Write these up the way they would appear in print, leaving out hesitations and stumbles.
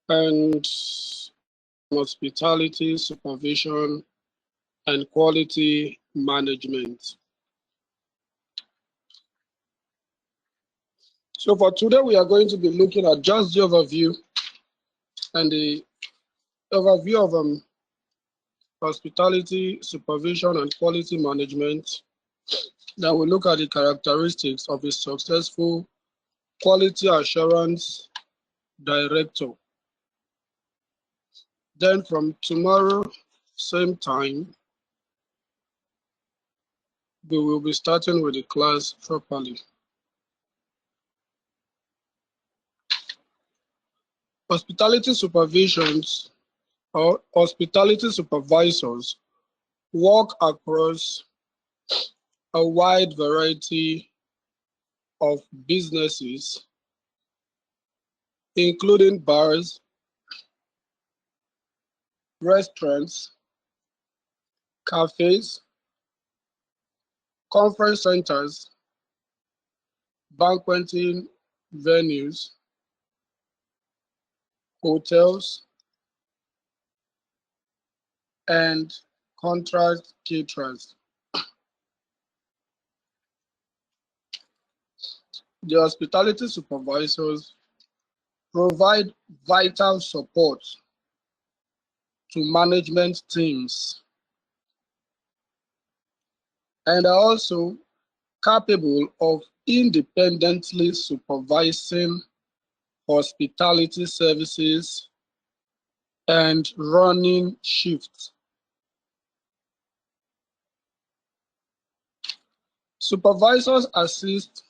and hospitality, supervision, and quality management. So for today, we are going to be looking at just the overview and the overview of hospitality, supervision, and quality management. Then we look at the characteristics of a successful quality assurance director. Then from tomorrow, same time, we will be starting with the class properly. Hospitality supervisions or hospitality supervisors work across a wide variety of businesses, including bars, restaurants, cafes, conference centers, banqueting venues, hotels, and contract caterers. The hospitality supervisors provide vital support to management teams and are also capable of independently supervising hospitality services and running shifts. Supervisors assist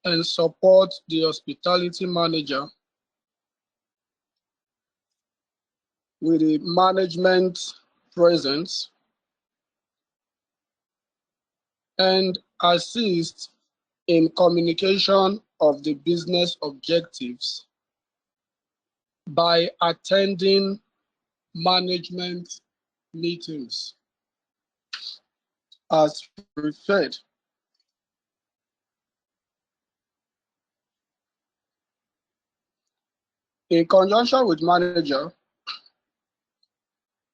and support the hospitality manager with the management presence and assist in communication of the business objectives by attending management meetings as referred. In conjunction with manager,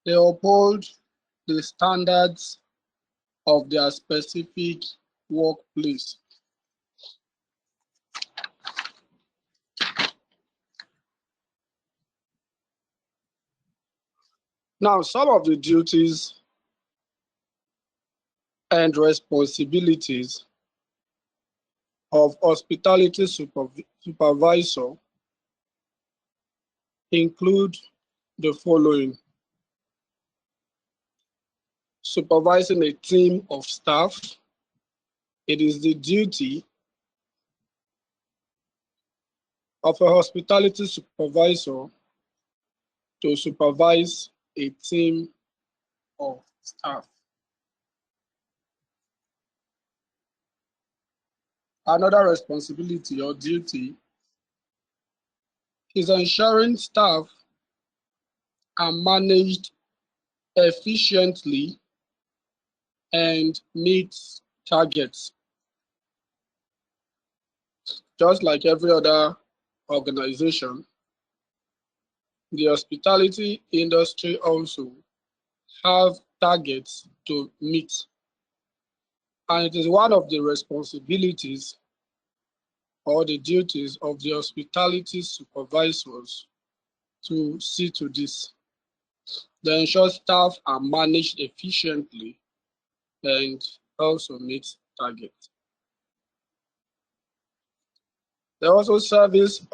they uphold the standards of their specific workplace. Now, some of the duties and responsibilities of hospitality supervisor include the following: supervising a team of staff. It is the duty of a hospitality supervisor to supervise a team of staff. Another responsibility or duty is ensuring staff are managed efficiently and meet targets. Just like every other organization, the hospitality industry also have targets to meet. And it is one of the responsibilities or the duties of the hospitality supervisors to see to this. They ensure staff are managed efficiently and also meet targets. They also servicing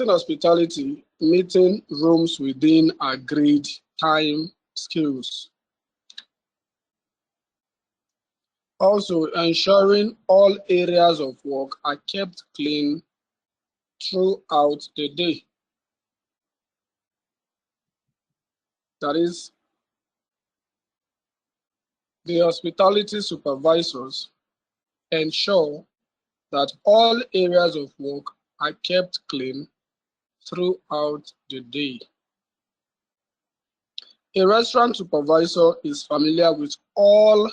hospitality, meeting rooms within agreed time schedules. Also ensuring all areas of work are kept clean throughout the day. That is, the hospitality supervisors ensure that all areas of work are kept clean throughout the day. A restaurant supervisor is familiar with all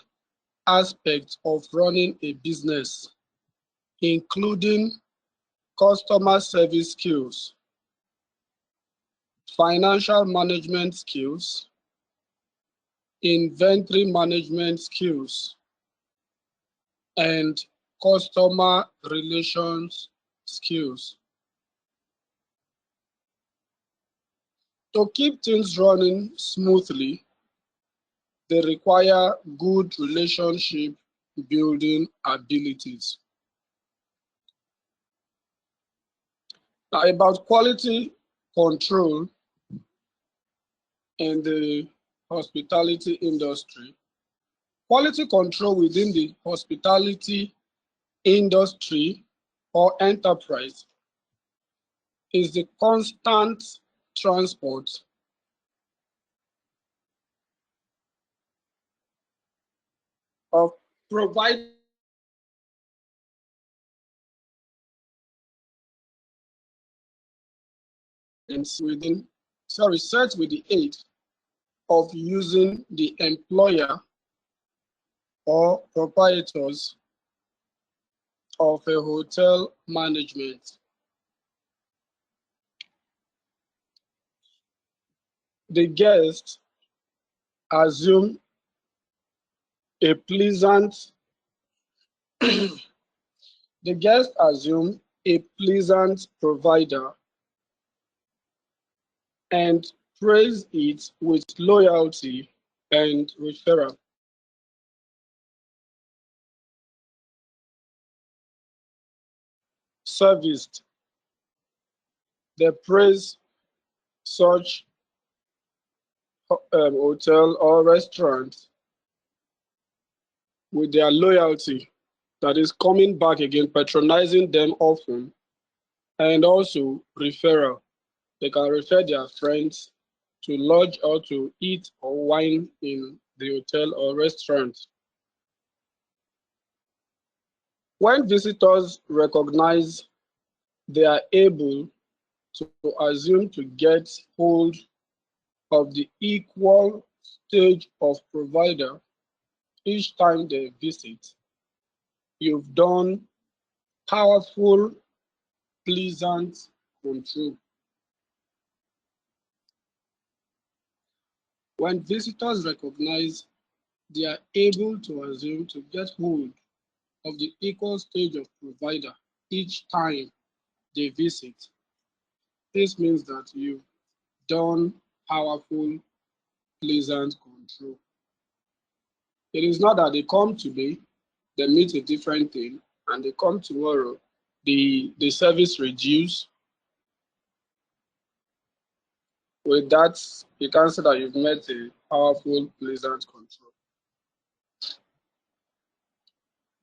aspects of running a business, including customer service skills, financial management skills, inventory management skills, and customer relations skills. To keep things running smoothly, they require good relationship building abilities. Now, about quality control in the hospitality industry. Quality control within the hospitality industry or enterprise is the constant transport of providing within, set with the aid of using the employer or proprietors of a hotel management. The guest assume a pleasant the guest assume a pleasant provider and praise it with loyalty and referral. Serviced, they praise such hotel or restaurant with their loyalty, that is coming back again, patronizing them often, and also referral. They can refer their friends to lodge or to eat or wine in the hotel or restaurant. When visitors recognize they are able to assume to get hold of the equal stage of provider each time they visit, you've done powerful, pleasant control. When visitors recognize they are able to assume to get hold of the equal stage of provider each time they visit, this means that you've done powerful, pleasant control. It is not that they come today, they meet a different thing, and they come tomorrow, the service reduce. With that, you can say that you've met a powerful, pleasant control.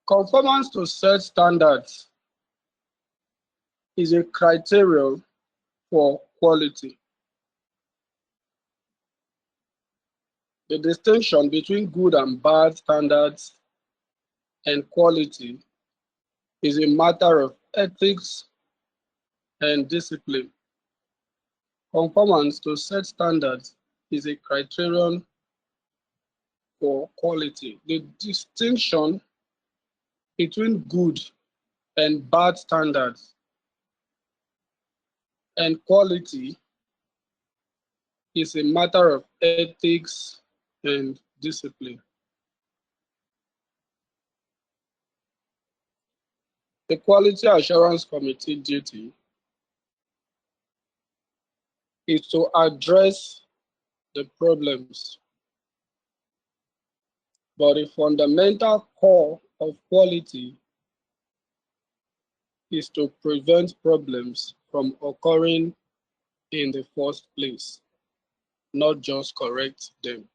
Conformance to set standards is a criterion for quality. The distinction between good and bad standards and quality is a matter of ethics and discipline. Conformance to set standards is a criterion for quality. The distinction between good and bad standards and quality is a matter of ethics and discipline. The Quality Assurance Committee duty is to address the problems, but the fundamental core of quality is to prevent problems from occurring in the first place, not just correct them.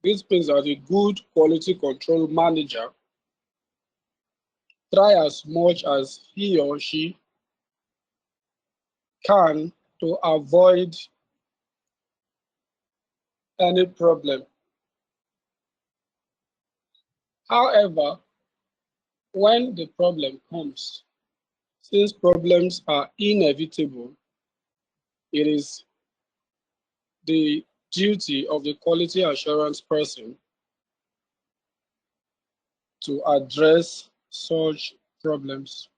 This means that a good quality control manager try as much as he or she can to avoid any problem. However, when the problem comes, since problems are inevitable, it is the duty of the quality assurance person to address such problems.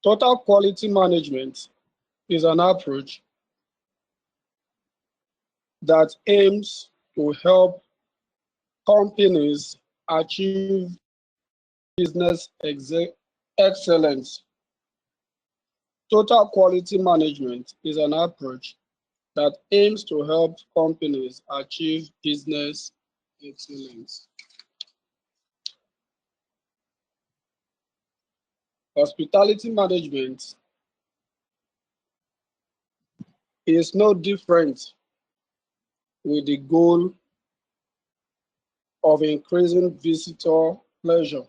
Total quality management is an approach that aims to help companies achieve business excellence. Total quality management is an approach that aims to help companies achieve business excellence. Hospitality management is no different, with the goal of increasing visitor pleasure,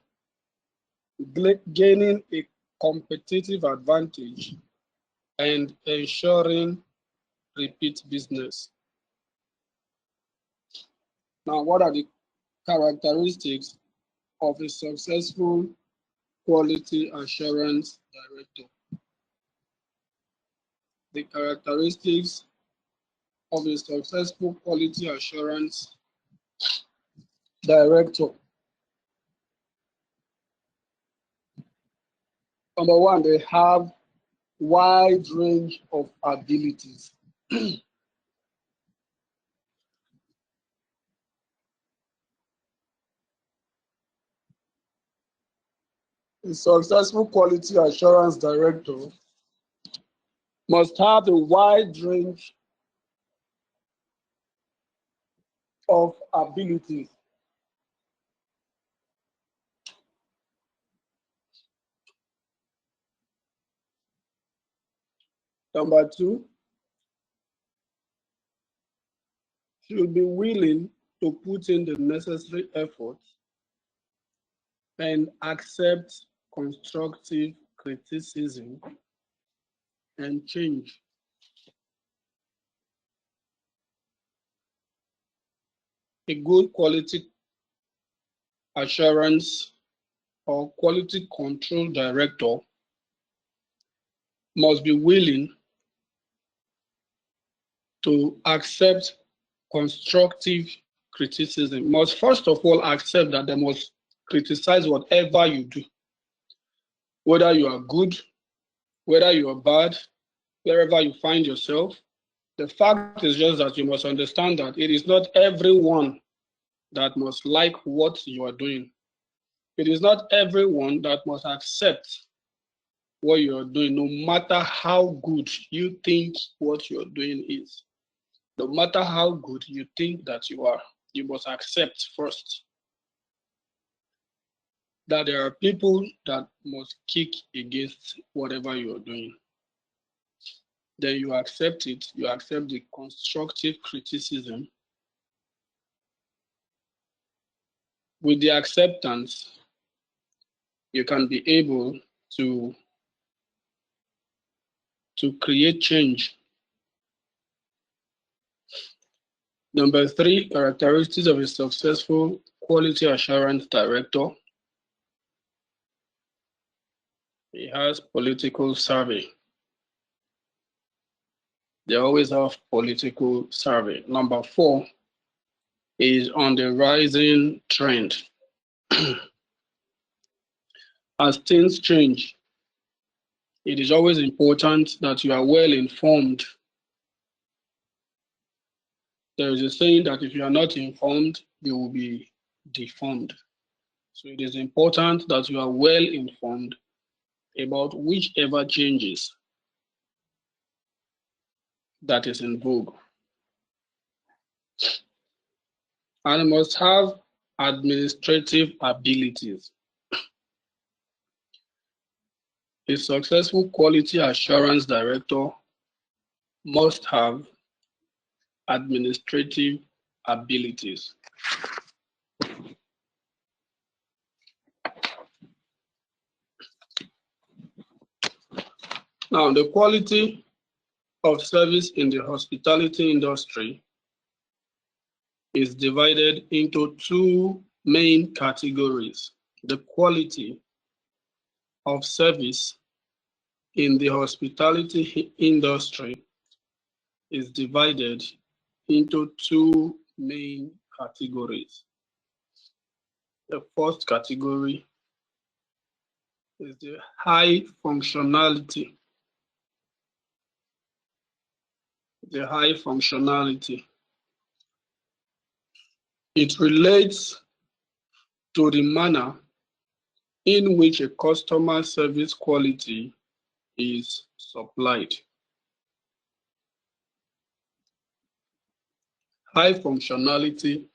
gaining a competitive advantage, and ensuring repeat business. Now, what are the characteristics of a successful quality assurance director? The characteristics of a successful quality assurance director. Number one, they have wide range of abilities. A successful quality assurance director must have a wide range of abilities. Number two, should be willing to put in the necessary effort and accept constructive criticism and change. A good quality assurance or quality control director must be willing to accept constructive criticism, must first of all accept that they must criticize whatever you do, whether you are good, whether you are bad, wherever you find yourself. The fact is just that you must understand that it is not everyone that must like what you are doing. It is not everyone that must accept what you are doing, no matter how good you think what you're doing is. No matter how good you think that you are, you must accept first that there are people that must kick against whatever you're doing. Then you accept it, you accept the constructive criticism. With the acceptance, you can be able to create change. Number three, characteristics of a successful quality assurance director. He has political survey. They always have political survey. Number four is on the rising trend. As things change, it is always important that you are well informed. There is a saying that if you are not informed, you will be deformed. So it is important that you are well informed about whichever changes that is in vogue. And must have administrative abilities. A successful quality assurance director must have administrative abilities. Now, the quality of service in the hospitality industry is divided into two main categories. The quality of service in the hospitality industry is divided into two main categories. The first category is the high functionality. The high functionality. It relates to the manner in which a customer service quality is supplied. High functionality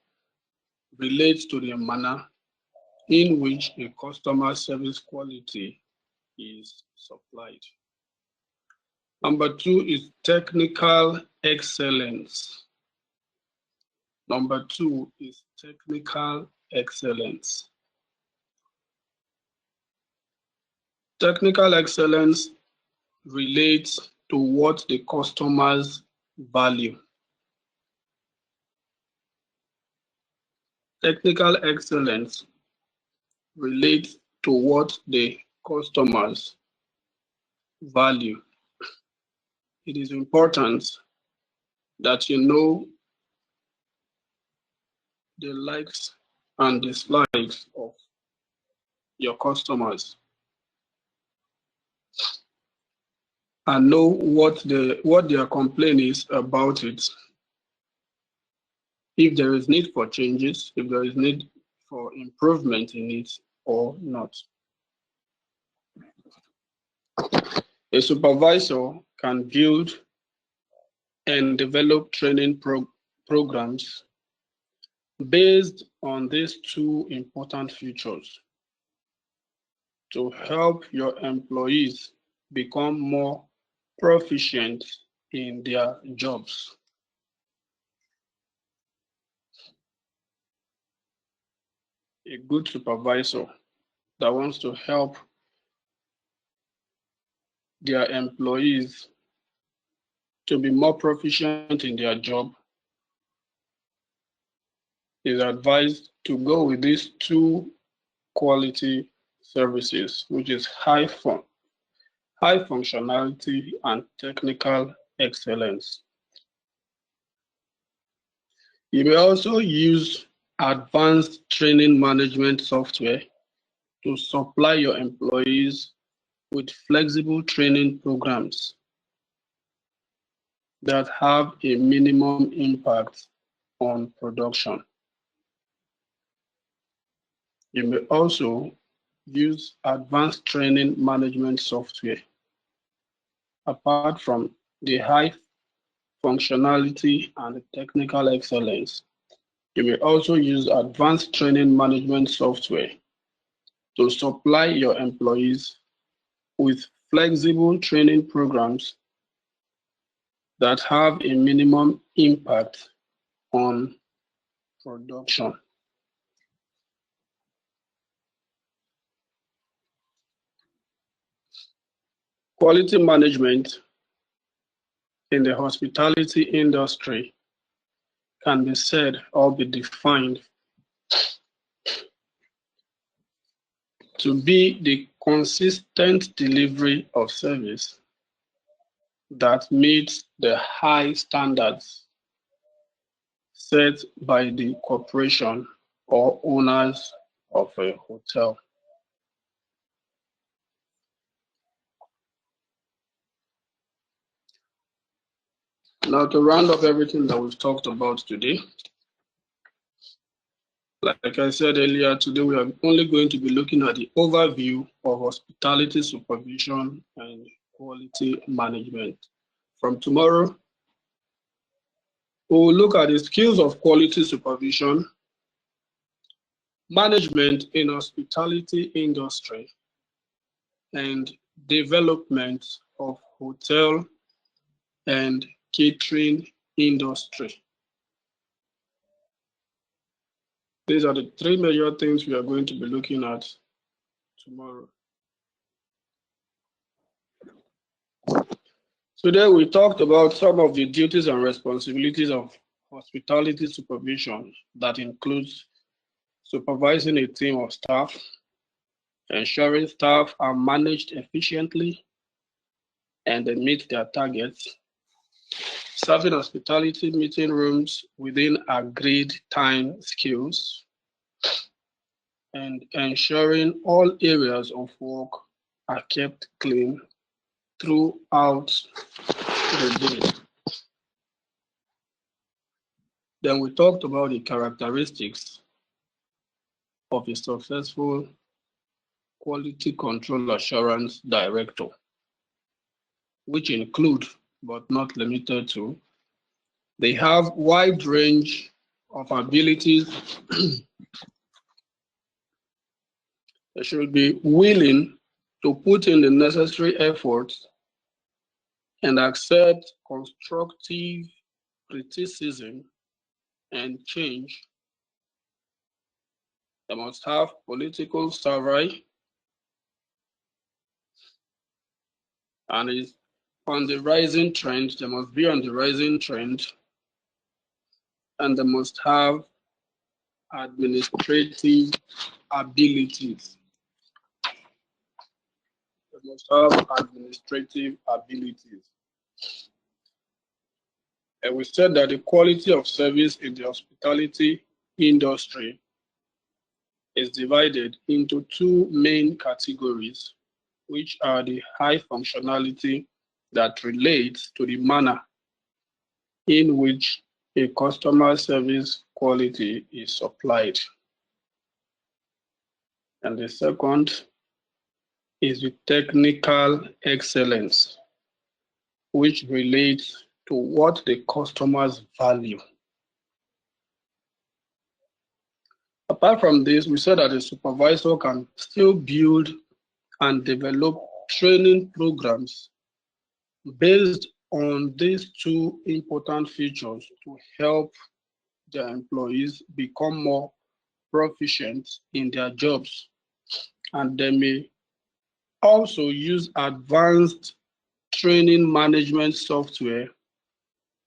relates to the manner in which a customer service quality is supplied. Number 2 is technical excellence. Number 2 is technical excellence. Technical excellence relates to what the customers value. Technical excellence relates to what the customers value. It is important that you know the likes and dislikes of your customers and know what their complaint is about it. If there is need for changes, if there is need for improvement in it or not. A supervisor can build and develop training programs based on these two important features to help your employees become more proficient in their jobs. A good supervisor that wants to help their employees to be more proficient in their job is advised to go with these two quality services, which is high functionality and technical excellence. You may also use advanced training management software to supply your employees with flexible training programs that have a minimum impact on production. You may also use advanced training management software. Apart from the high functionality and technical excellence, you may also use advanced training management software to supply your employees with flexible training programs that have a minimum impact on production. Quality management in the hospitality industry can be said or be defined to be the consistent delivery of service that meets the high standards set by the corporation or owners of a hotel. Now, to round up everything that we've talked about today, like I said earlier, today we are only going to be looking at the overview of hospitality supervision and quality management. From tomorrow, we will look at the skills of quality supervision, management in hospitality industry, and development of hotel and catering industry. These are the three major things we are going to be looking at tomorrow. Today we talked about some of the duties and responsibilities of hospitality supervision that includes supervising a team of staff, ensuring staff are managed efficiently and they meet their targets, serving hospitality meeting rooms within agreed time scales, and ensuring all areas of work are kept clean throughout the day. Then we talked about the characteristics of a successful quality control assurance director, which include, but not limited to, they have wide range of abilities. They should be willing to put in the necessary efforts and accept constructive criticism and change. They must have political savvy and is on the rising trend. They must be on the rising trend, and they must have administrative abilities. They must have administrative abilities. And we said that the quality of service in the hospitality industry is divided into two main categories, which are the high functionality that relates to the manner in which a customer service quality is supplied. And the second is the technical excellence, which relates to what the customers value. Apart from this, we said that a supervisor can still build and develop training programs based on these two important features to help their employees become more proficient in their jobs. And they may also use advanced training management software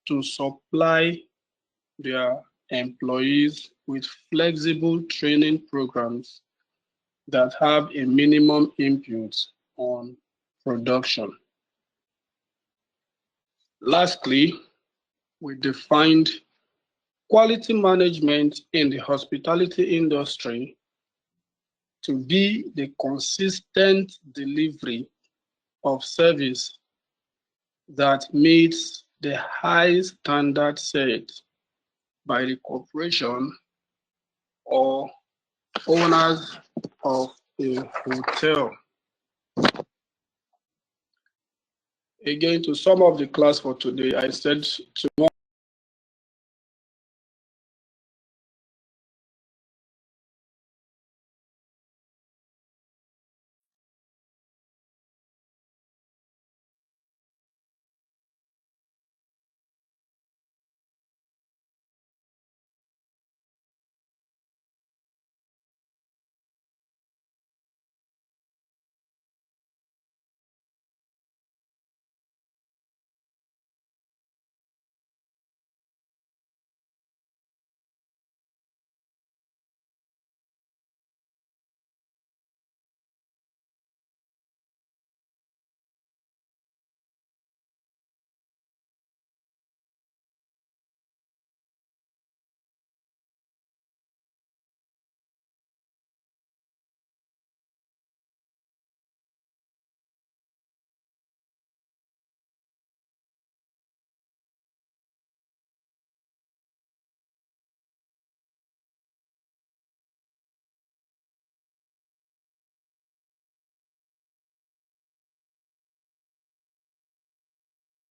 to supply their employees with flexible training programs that have a minimum input on production. Lastly, we defined quality management in the hospitality industry to be the consistent delivery of service that meets the high standard set by the corporation or owners of a hotel. Again, to sum up the class for today, I said tomorrow